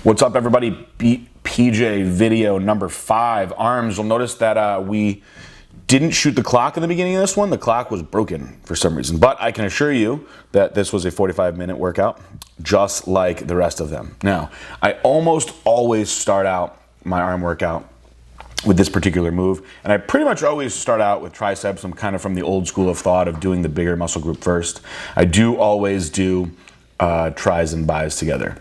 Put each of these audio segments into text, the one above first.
What's up, everybody? PJ video number 5, arms. You'll notice that we didn't shoot the clock in the beginning of this one. The clock was broken for some reason, but I can assure you that this was a 45-minute workout, just like the rest of them. Now, I almost always start out my arm workout with this particular move, and I pretty much always start out with triceps. I'm kind of from the old school of thought of doing the bigger muscle group first. I do always do tris and bis together.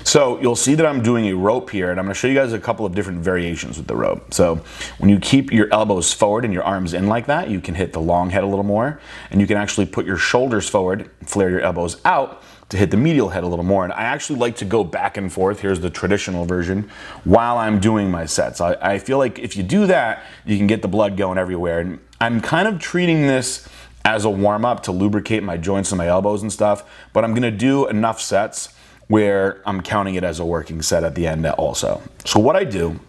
So you'll see that I'm doing a rope here, and I'm going to show you guys a couple of different variations with the rope. So when you keep your elbows forward and your arms in like that, you can hit the long head a little more, and you can actually put your shoulders forward, flare your elbows out to hit the medial head a little more. And I actually like to go back and forth. Here's the traditional version while I'm doing my sets. I feel like if you do that, you can get the blood going everywhere. And I'm kind of treating this as a warm-up to lubricate my joints and my elbows and stuff, but I'm gonna do enough sets where I'm counting it as a working set at the end also. So what I do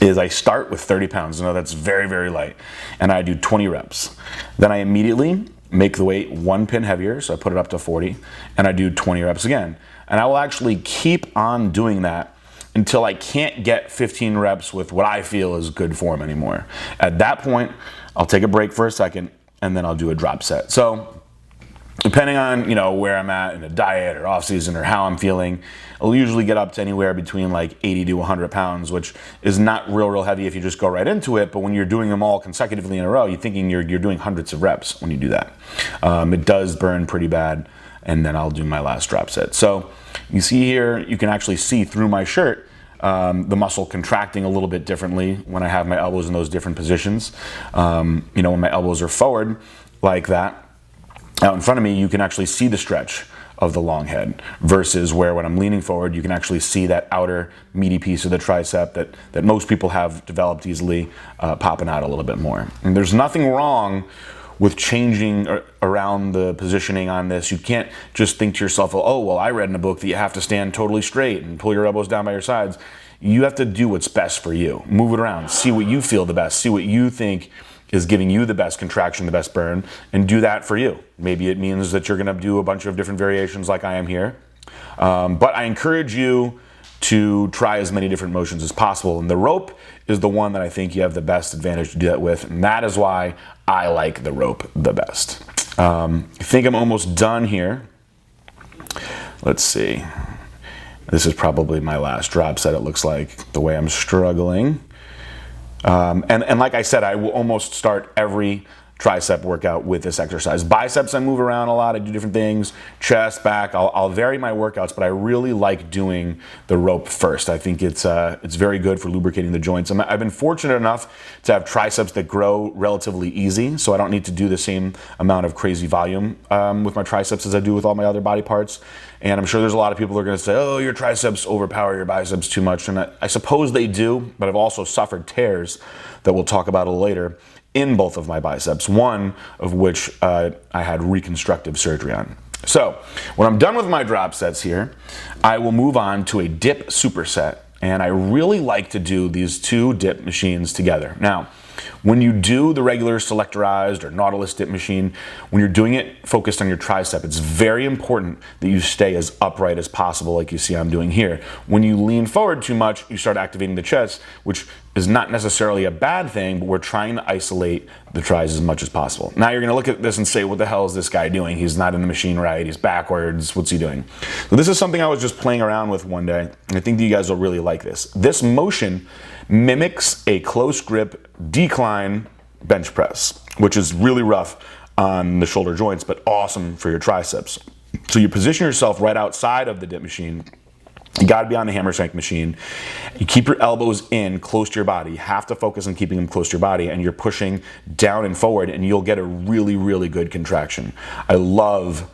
is I start with 30 pounds. I know that's very, very light, and I do 20 reps. Then I immediately make the weight 1 pin heavier, so I put it up to 40, and I do 20 reps again. And I will actually keep on doing that until I can't get 15 reps with what I feel is good form anymore. At that point, I'll take a break for a second, and then I'll do a drop set. So depending on, where I'm at in a diet or off season or how I'm feeling, I'll usually get up to anywhere between like 80 to 100 pounds, which is not real heavy if you just go right into it. But when you're doing them all consecutively in a row, you're thinking you're doing hundreds of reps when you do that. It does burn pretty bad, and then I'll do my last drop set. So you see here, you can actually see through my shirt the muscle contracting a little bit differently when I have my elbows in those different positions. When my elbows are forward like that, out in front of me, you can actually see the stretch of the long head, versus where when I'm leaning forward, you can actually see that outer meaty piece of the tricep that most people have developed easily popping out a little bit more. And there's nothing wrong with changing around the positioning on this. You can't just think to yourself, oh, well, I read in a book that you have to stand totally straight and pull your elbows down by your sides. You have to do what's best for you. Move it around, see what you feel the best, see what you think is giving you the best contraction, the best burn, and do that for you. Maybe it means that you're gonna do a bunch of different variations like I am here. But I encourage you to try as many different motions as possible. And the rope is the one that I think you have the best advantage to do that with. And that is why I like the rope the best. I think I'm almost done here. Let's see. This is probably my last drop set, it looks like, the way I'm struggling. And like I said, I will almost start every tricep workout with this exercise. Biceps, I move around a lot, I do different things. Chest, back, I'll vary my workouts, but I really like doing the rope first. I think it's very good for lubricating the joints. I've been fortunate enough to have triceps that grow relatively easy, so I don't need to do the same amount of crazy volume with my triceps as I do with all my other body parts. And I'm sure there's a lot of people who are gonna say, oh, your triceps overpower your biceps too much, and I suppose they do, but I've also suffered tears that we'll talk about a little later in both of my biceps, one of which I had reconstructive surgery on. So when I'm done with my drop sets here, I will move on to a dip superset, and I really like to do these 2 dip machines together. Now, when you do the regular selectorized or Nautilus dip machine, when you're doing it focused on your tricep, it's very important that you stay as upright as possible, like you see I'm doing here. When you lean forward too much, you start activating the chest, which is not necessarily a bad thing, but we're trying to isolate the tris as much as possible. Now you're gonna look at this and say, what the hell is this guy doing? He's not in the machine right, he's backwards, what's he doing? So this is something I was just playing around with one day, and I think that you guys will really like this. This motion mimics a close grip decline bench press, which is really rough on the shoulder joints, but awesome for your triceps. So you position yourself right outside of the dip machine. You gotta be on the hammer strength machine. You keep your elbows in close to your body. You have to focus on keeping them close to your body, and you're pushing down and forward, and you'll get a really good contraction. I love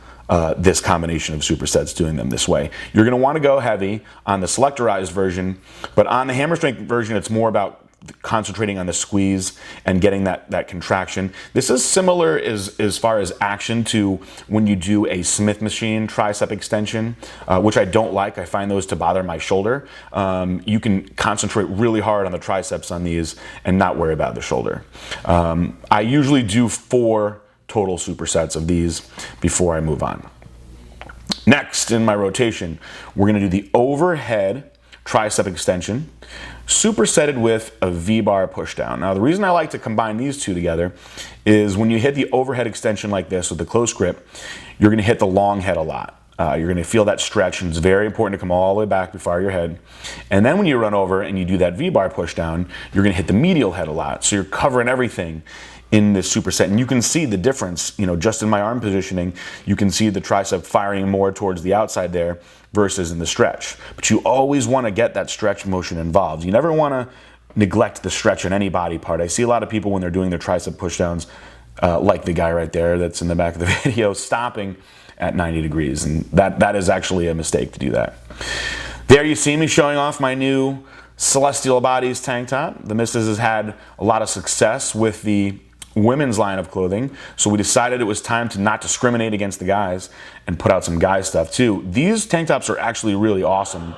this combination of supersets doing them this way. You're gonna wanna go heavy on the selectorized version, but on the hammer strength version, it's more about concentrating on the squeeze and getting that contraction. This is similar as far as action to when you do a Smith machine tricep extension, which I don't like. I find those to bother my shoulder. You can concentrate really hard on the triceps on these and not worry about the shoulder. I usually do 4 total supersets of these before I move on. Next in my rotation, we're gonna do the overhead tricep extension, supersetted with a V-bar pushdown. Now, the reason I like to combine these two together is when you hit the overhead extension like this with the close grip, you're going to hit the long head a lot. You're going to feel that stretch, and it's very important to come all the way back before your head. And then when you run over and you do that V-bar pushdown, you're going to hit the medial head a lot. So you're covering everything in this superset. And you can see the difference, just in my arm positioning, you can see the tricep firing more towards the outside there versus in the stretch. But you always want to get that stretch motion involved. You never want to neglect the stretch in any body part. I see a lot of people when they're doing their tricep pushdowns, like the guy right there that's in the back of the video, stopping at 90 degrees, and that is actually a mistake to do that. There you see me showing off my new Celestial Bodies tank top. The missus has had a lot of success with the women's line of clothing, so we decided it was time to not discriminate against the guys and put out some guy stuff too. These tank tops are actually really awesome,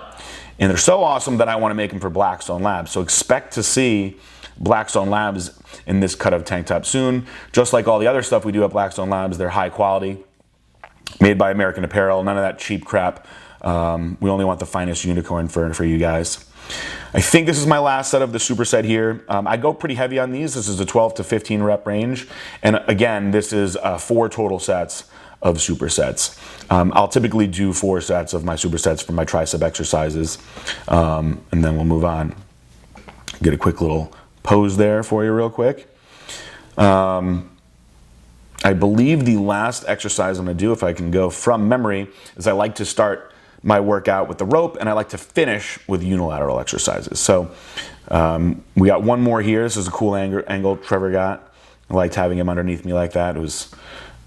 and they're so awesome that I want to make them for Blackstone Labs. So expect to see Blackstone Labs in this cut of tank top soon. Just like all the other stuff we do at Blackstone Labs, they're high quality, made by American Apparel, none of that cheap crap. We only want the finest unicorn for you guys. I think this is my last set of the superset here. I go pretty heavy on these. This is a 12 to 15 rep range. And again, this is 4 total sets of supersets. I'll typically do 4 sets of my supersets for my tricep exercises. And then we'll move on. Get a quick little pose there for you real quick. I believe the last exercise I'm going to do, if I can go from memory, is I like to start my workout with the rope, and I like to finish with unilateral exercises. So we got one more here. This is a cool angle Trevor got. I liked having him underneath me like that. It was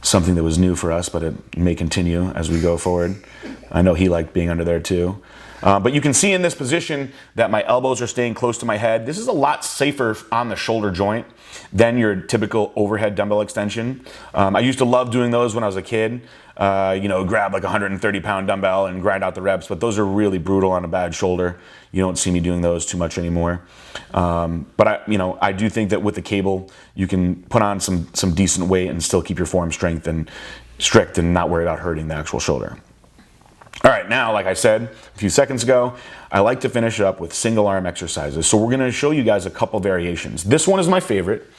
something that was new for us, but it may continue as we go forward. I know he liked being under there too. But you can see in this position that my elbows are staying close to my head. This is a lot safer on the shoulder joint than your typical overhead dumbbell extension. I used to love doing those when I was a kid. Grab like a 130-pound dumbbell and grind out the reps, but those are really brutal on a bad shoulder. You don't see me doing those too much anymore. But I do think that with the cable, you can put on some decent weight and still keep your form strength and strict and not worry about hurting the actual shoulder. All right, now, like I said a few seconds ago, I like to finish up with single arm exercises. So we're gonna show you guys a couple variations. This one is my favorite.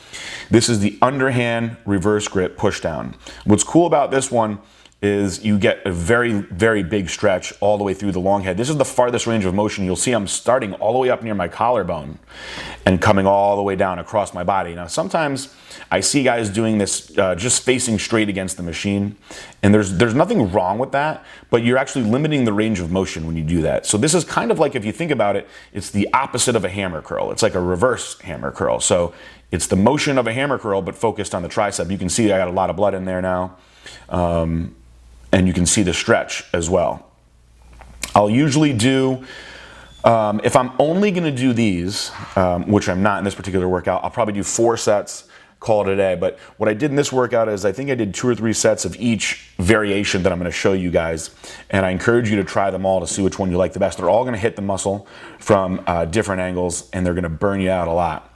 This is the underhand reverse grip push down. What's cool about this one is you get a very, very big stretch all the way through the long head. This is the farthest range of motion. You'll see I'm starting all the way up near my collarbone and coming all the way down across my body. Now, sometimes I see guys doing this just facing straight against the machine, and there's nothing wrong with that, but you're actually limiting the range of motion when you do that. So this is kind of like, if you think about it, it's the opposite of a hammer curl. It's like a reverse hammer curl. So it's the motion of a hammer curl, but focused on the tricep. You can see I got a lot of blood in there now. And you can see the stretch as well. I'll usually do, if I'm only gonna do these, which I'm not in this particular workout, I'll probably do 4 sets, call it a day. But what I did in this workout is I think I did 2 or 3 sets of each variation that I'm gonna show you guys. And I encourage you to try them all to see which one you like the best. They're all gonna hit the muscle from different angles, and they're gonna burn you out a lot.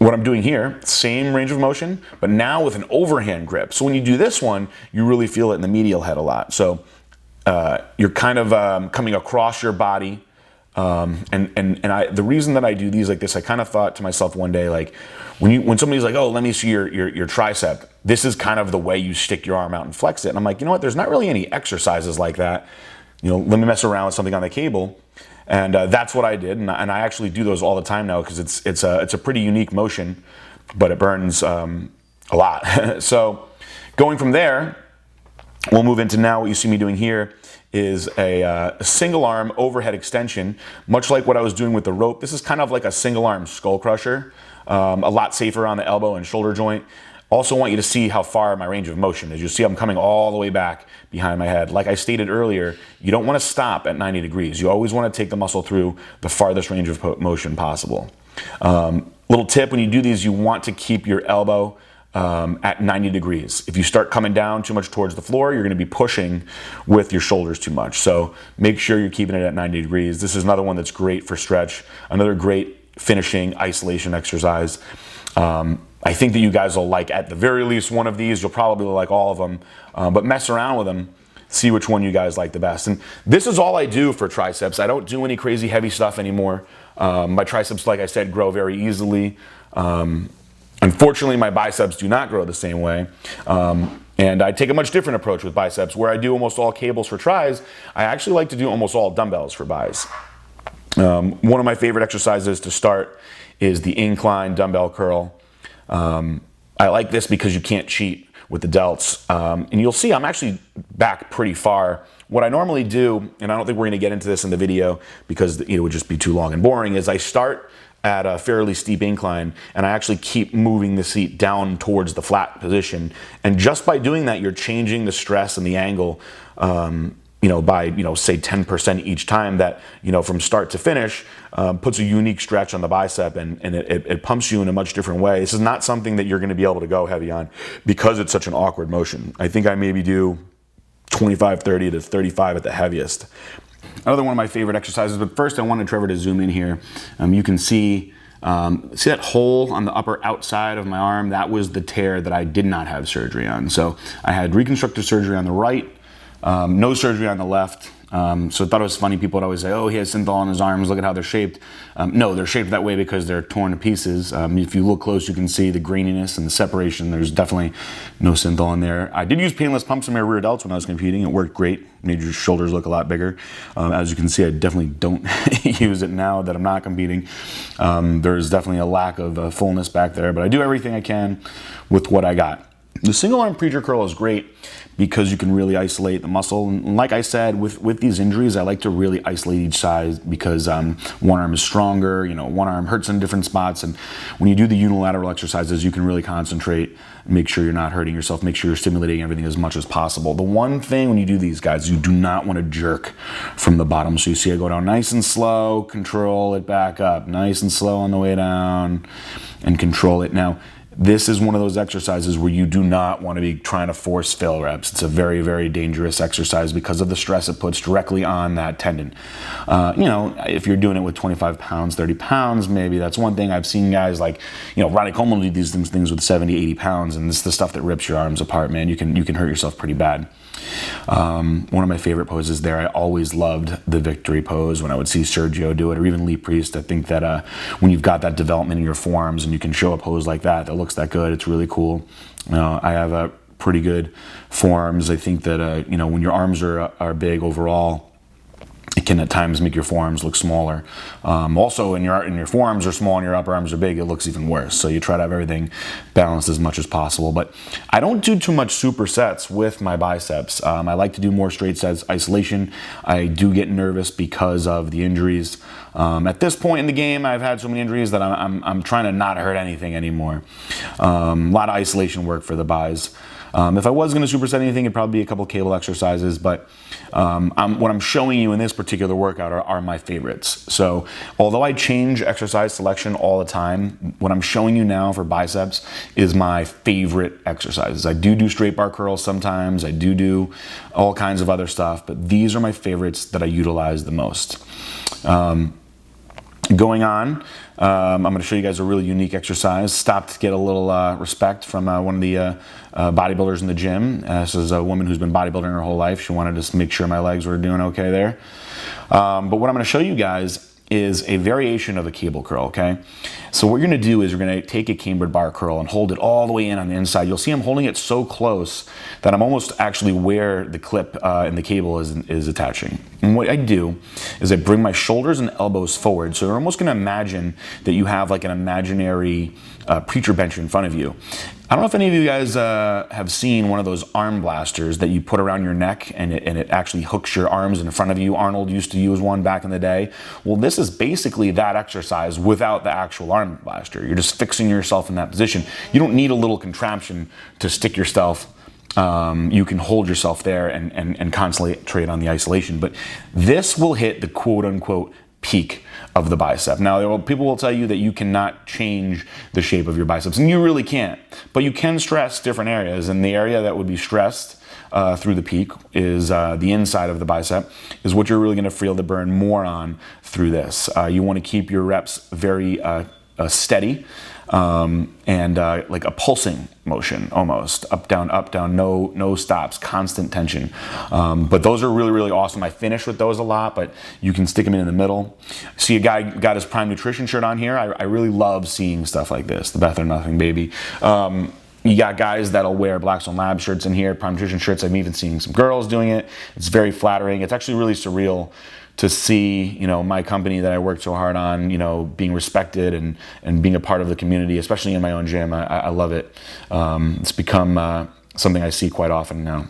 What I'm doing here, same range of motion, but now with an overhand grip. So when you do this one, you really feel it in the medial head a lot. So you're kind of coming across your body. The reason that I do these like this, I kind of thought to myself one day, like when somebody's like, oh, let me see your tricep, this is kind of the way you stick your arm out and flex it. And I'm like, you know what, there's not really any exercises like that. Let me mess around with something on the cable. And that's what I did, and I actually do those all the time now because it's a pretty unique motion, but it burns a lot. So going from there, we'll move into now what you see me doing here is a single arm overhead extension, much like what I was doing with the rope. This is kind of like a single arm skull crusher, a lot safer on the elbow and shoulder joint. Also want you to see how far my range of motion is. You see I'm coming all the way back behind my head. Like I stated earlier, you don't want to stop at 90 degrees. You always want to take the muscle through the farthest range of motion possible. Little tip, when you do these, you want to keep your elbow at 90 degrees. If you start coming down too much towards the floor, you're going to be pushing with your shoulders too much. So make sure you're keeping it at 90 degrees. This is another one that's great for stretch. Another great finishing isolation exercise. I think that you guys will like, at the very least, one of these. You'll probably like all of them, but mess around with them see which one you guys like the best. And this is all I do for triceps. I don't do any crazy heavy stuff anymore. My triceps, like I said, grow very easily. Unfortunately, my biceps do not grow the same way. And I take a much different approach with biceps. Where I do almost all cables for tris, I actually like to do almost all dumbbells for bis. One of my favorite exercises to start is the incline dumbbell curl. I like this because you can't cheat with the delts. And you'll see I'm actually back pretty far. What I normally do, and I don't think we're gonna get into this in the video because it would just be too long and boring, is I start at a fairly steep incline and I actually keep moving the seat down towards the flat position. And just by doing that, you're changing the stress and the angle by, say 10% each time. That, from start to finish, puts a unique stretch on the bicep, and it pumps you in a much different way. This is not something that you're going to be able to go heavy on because it's such an awkward motion. I think I maybe do 25, 30 to 35 at the heaviest. Another one of my favorite exercises, but first I wanted Trevor to zoom in here. You can see that hole on the upper outside of my arm? That was the tear that I did not have surgery on. So I had reconstructive surgery on the right, no surgery on the left. So I thought it was funny. People would always say, oh, he has synthol on his arms, look at how they're shaped. No, they're shaped that way because they're torn to pieces. If you look close, you can see the graininess and the separation. There's definitely no synthol in there. I did use painless pumps in my rear delts when I was competing. It worked great, made your shoulders look a lot bigger. As you can see, I definitely don't use it now that I'm not competing. There's definitely a lack of fullness back there, but I do everything I can with what I got. The single arm preacher curl is great because you can really isolate the muscle. And like I said, with these injuries, I like to really isolate each side because one arm is stronger, one arm hurts in different spots. And when you do the unilateral exercises, you can really concentrate, make sure you're not hurting yourself, make sure you're stimulating everything as much as possible. The one thing when you do these guys, you do not want to jerk from the bottom. So you see I go down nice and slow, control it back up, nice and slow on the way down, and control it. Now, this is one of those exercises where you do not want to be trying to force fail reps. It's a very, very dangerous exercise because of the stress it puts directly on that tendon. If you're doing it with 25 pounds, 30 pounds, maybe that's one thing. I've seen guys like, Ronnie Coleman do these things with 70, 80 pounds, and it's the stuff that rips your arms apart, man. You can hurt yourself pretty bad. One of my favorite poses there, I always loved the victory pose when I would see Sergio do it, or even Lee Priest. I think that when you've got that development in your forearms and you can show a pose like that looks that good, it's really cool. I have a pretty good forearms. I think that when your arms are big overall, it can at times make your forearms look smaller. Also, when your forearms are small and your upper arms are big, it looks even worse. So you try to have everything balanced as much as possible. But I don't do too much supersets with my biceps. I like to do more straight sets, isolation. I do get nervous because of the injuries. At this point in the game, I've had so many injuries that I'm trying to not hurt anything anymore. A lot of isolation work for the bis. If I was going to superset anything, it'd probably be a couple cable exercises, but what I'm showing you in this particular workout are my favorites. So although I change exercise selection all the time, what I'm showing you now for biceps is my favorite exercises. I do straight bar curls sometimes, I do all kinds of other stuff, but these are my favorites that I utilize the most. Going on, I'm going to show you guys a really unique exercise. Stopped to get a little respect from one of the bodybuilders in the gym. This is a woman who's been bodybuilding her whole life. She wanted to make sure my legs were doing okay there. But what I'm going to show you guys is a variation of a cable curl, okay? So what you're gonna do is you're gonna take a cambered bar curl and hold it all the way in on the inside. You'll see I'm holding it so close that I'm almost actually where the clip and the cable is attaching. And what I do is I bring my shoulders and elbows forward. So you're almost gonna imagine that you have like an imaginary preacher bench in front of you. I don't know if any of you guys have seen one of those arm blasters that you put around your neck and it actually hooks your arms in front of you. Arnold used to use one back in the day. Well, this is basically that exercise without the actual arm blaster. You're just fixing yourself in that position. You don't need a little contraption to stick yourself. You can hold yourself there and concentrate on the isolation. But this will hit the quote unquote peak of the bicep. Now, people will tell you that you cannot change the shape of your biceps, and you really can't. But you can stress different areas, and the area that would be stressed through the peak is the inside of the bicep, is what you're really going to feel the burn more on through this. You want to keep your reps very steady and like a pulsing motion almost, up, down, no stops, constant tension. But those are really, really awesome. I finish with those a lot, but you can stick them in the middle. See a guy got his Prime Nutrition shirt on here. I really love seeing stuff like this, the Beth or Nothing baby. You got guys that'll wear Black Stone Lab shirts in here, Prime Nutrition shirts. I'm even seeing some girls doing it. It's very flattering. It's actually really surreal to see, you know, my company that I worked so hard on, you know, being respected and being a part of the community, especially in my own gym. I love it. It's become something I see quite often now.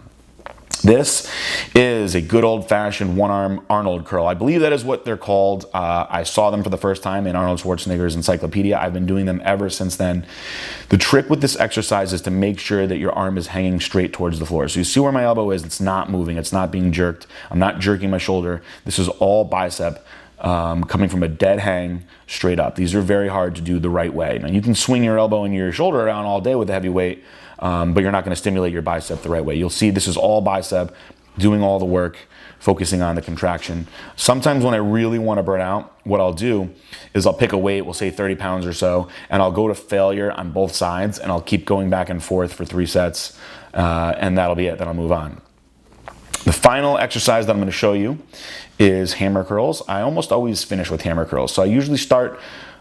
This is a good old-fashioned one-arm Arnold curl. I believe that is what they're called. I saw them for the first time in Arnold Schwarzenegger's encyclopedia. I've been doing them ever since then. The trick with this exercise is to make sure that your arm is hanging straight towards the floor. So you see where my elbow is, it's not moving, it's not being jerked. I'm not jerking my shoulder. This is all bicep coming from a dead hang straight up. These are very hard to do the right way. Now you can swing your elbow and your shoulder around all day with a heavy weight, but you're not going to stimulate your bicep the right way. You'll see this is all bicep, doing all the work, focusing on the contraction. Sometimes when I really want to burn out, what I'll do is I'll pick a weight, we'll say 30 pounds or so, and I'll go to failure on both sides, and I'll keep going back and forth for 3 sets, and that'll be it. Then I'll move on. The final exercise that I'm going to show you is hammer curls. I almost always finish with hammer curls. So I usually start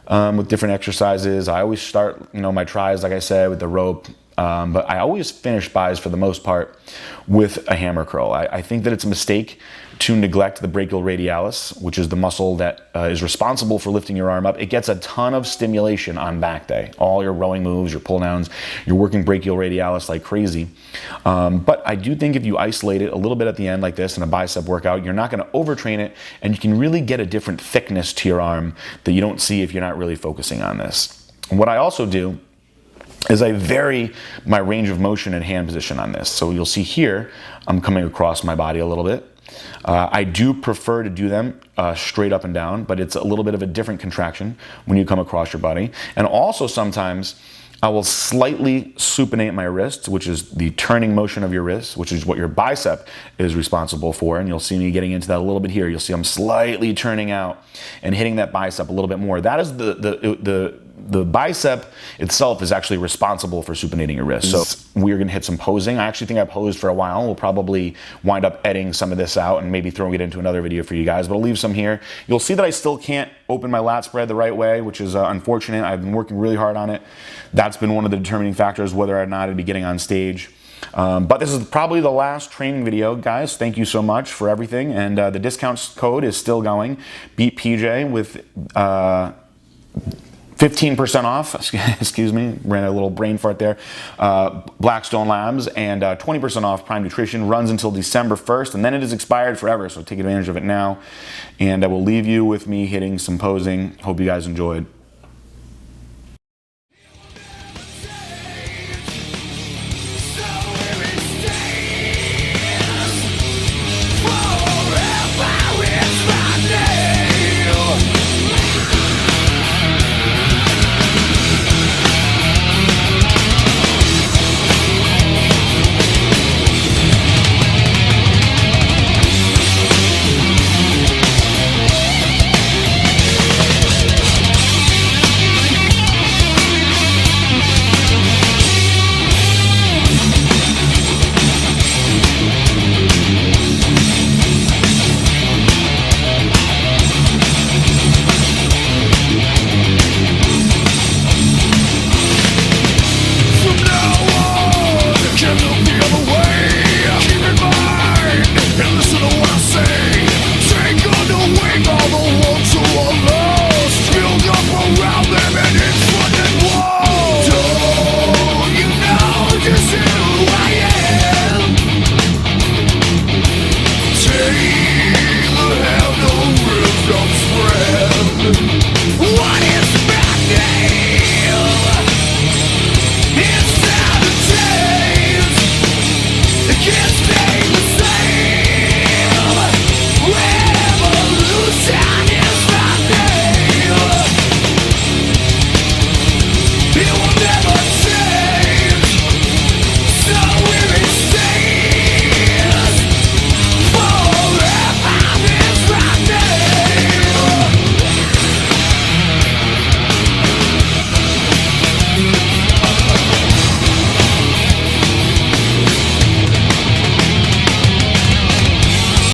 with different exercises. I always start, you know, my tries, like I said, with the rope. But I always finish bis for the most part with a hammer curl. I think that it's a mistake to neglect the brachial radialis, which is the muscle that is responsible for lifting your arm up. It gets a ton of stimulation on back day. All your rowing moves, your pull downs, you're working brachial radialis like crazy. But I do think if you isolate it a little bit at the end like this in a bicep workout, you're not going to overtrain it, and you can really get a different thickness to your arm that you don't see if you're not really focusing on this. And what I also do is I vary my range of motion and hand position on this. So you'll see here, I'm coming across my body a little bit. I do prefer to do them straight up and down, but it's a little bit of a different contraction when you come across your body. And also sometimes I will slightly supinate my wrist, which is the turning motion of your wrist, which is what your bicep is responsible for. And you'll see me getting into that a little bit here. You'll see I'm slightly turning out and hitting that bicep a little bit more. That is the bicep itself is actually responsible for supinating your wrist. So we're going to hit some posing. I actually think I posed for a while. We'll probably wind up editing some of this out and maybe throwing it into another video for you guys, but I'll leave some here. You'll see that I still can't open my lat spread the right way, which is unfortunate. I've been working really hard on it. That's been one of the determining factors whether or not I'd be getting on stage. But this is probably the last training video, guys. Thank you so much for everything. And the discount code is still going. Beat PJ with 15% off, excuse me, ran a little brain fart there, Black Stone Labs, and 20% off Prime Nutrition. Runs until December 1st, and then it is expired forever, so take advantage of it now. And I will leave you with me hitting some posing. Hope you guys enjoyed.